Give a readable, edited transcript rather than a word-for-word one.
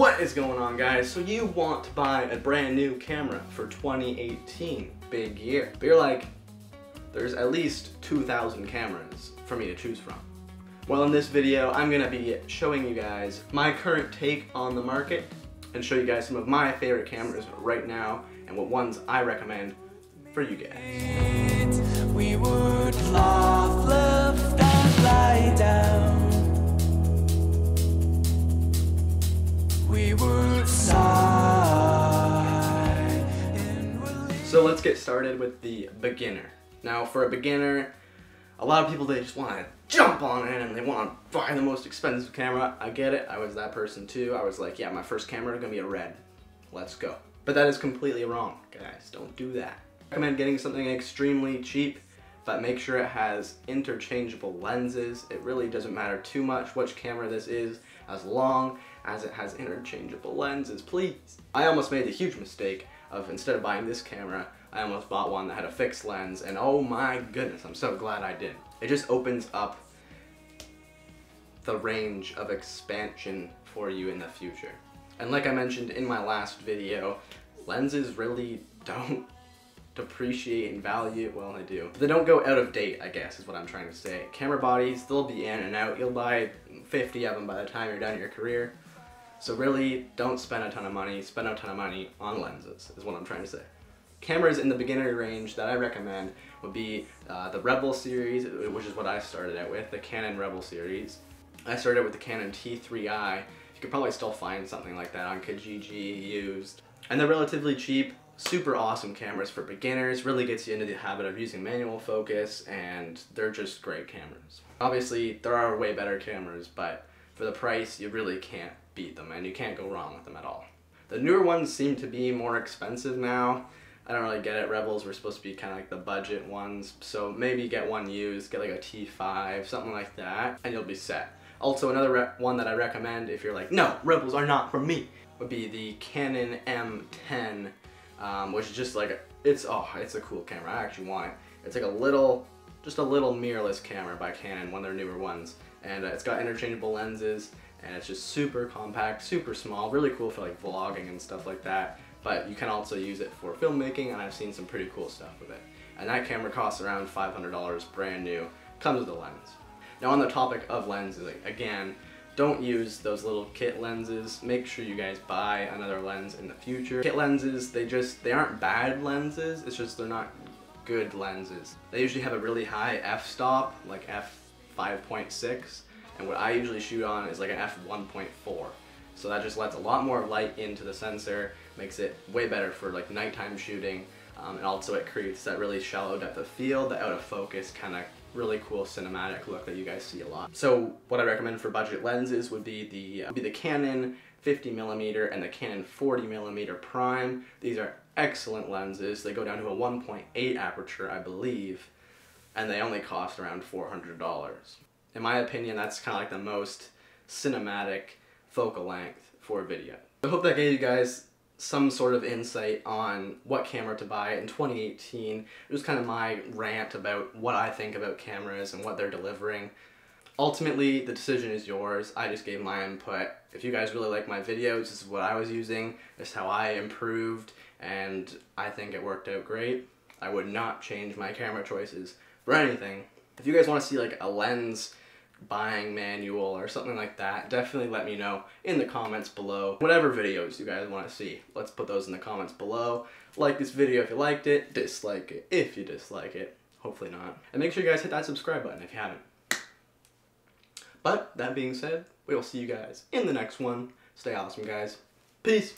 What is going on, guys? So you want to buy a brand new camera for 2018, big year. But you're like, there's at least 2,000 cameras for me to choose from. Well, in this video, I'm gonna be showing you guys my current take on the market and show you guys some of my favorite cameras right now and what ones I recommend for you guys. We would laugh, love, and lie down. We would sigh. So let's get started with the beginner. Now, for a beginner, a lot of people, they just want to jump on it and they want to buy the most expensive camera. I get it. I was that person too. I was like, yeah, my first camera is going to be a Red. Let's go. But that is completely wrong, guys. Don't do that. I recommend getting something extremely cheap, but make sure it has interchangeable lenses. It really doesn't matter too much which camera this is, as long as it has interchangeable lenses, please. I almost made the huge mistake of, instead of buying this camera, I almost bought one that had a fixed lens, and oh my goodness, I'm so glad I did. It just opens up the range of expansion for you in the future. And like I mentioned in my last video, lenses really don't depreciate in value. Well, they do. But they don't go out of date, I guess, is what I'm trying to say. Camera bodies, they'll be in and out. You'll buy 50 of them by the time you're done your career. So really, don't spend a ton of money. Spend a ton of money on lenses, is what I'm trying to say. Cameras in the beginner range that I recommend would be the Rebel series, which is what I started out with, the Canon Rebel series. I started with the Canon T3i. You could probably still find something like that on Kijiji used. And they're relatively cheap, super awesome cameras for beginners, really gets you into the habit of using manual focus, and they're just great cameras. Obviously, there are way better cameras, but for the price, you really can't beat them, and you can't go wrong with them at all. The newer ones seem to be more expensive now. I don't really get it. Rebels were supposed to be kind of like the budget ones, so maybe get one used, get like a T5, something like that, and you'll be set. Also, another one that I recommend if you're like, no, Rebels are not for me, would be the Canon M10, which is just like, it's a cool camera. I actually want it. It's like just a little mirrorless camera by Canon, one of their newer ones, and it's got interchangeable lenses, and it's just super compact, super small, really cool for like vlogging and stuff like that. But you can also use it for filmmaking, and I've seen some pretty cool stuff with it. And that camera costs around $500 brand new, comes with a lens. Now, on the topic of lenses, again, don't use those little kit lenses. Make sure you guys buy another lens in the future. Kit lenses, they aren't bad lenses, it's just they're not good lenses. They usually have a really high f-stop, like f5.6, and what I usually shoot on is like an f1.4. So that just lets a lot more light into the sensor, makes it way better for like nighttime shooting, and also it creates that really shallow depth of field, the out of focus kind of really cool cinematic look that you guys see a lot. So what I recommend for budget lenses would be the Canon 50mm and the Canon 40mm prime. These are excellent lenses. They go down to a 1.8 aperture, I believe, and they only cost around $400. In my opinion, that's kind of like the most cinematic focal length for video. I hope that gave you guys some sort of insight on what camera to buy in 2018. It was kind of my rant about what I think about cameras and what they're delivering. Ultimately, the decision is yours. I just gave my input. If you guys really like my videos, this is what I was using. This is how I improved, and I think it worked out great. I would not change my camera choices for anything. If you guys want to see like a lens buying manual or something like that, definitely let me know in the comments below. Whatever videos you guys want to see, let's put those in the comments below. Like this video if you liked it, dislike it if you dislike it, hopefully not. And make sure you guys hit that subscribe button if you haven't. But that being said, we will see you guys in the next one. Stay awesome, guys. Peace.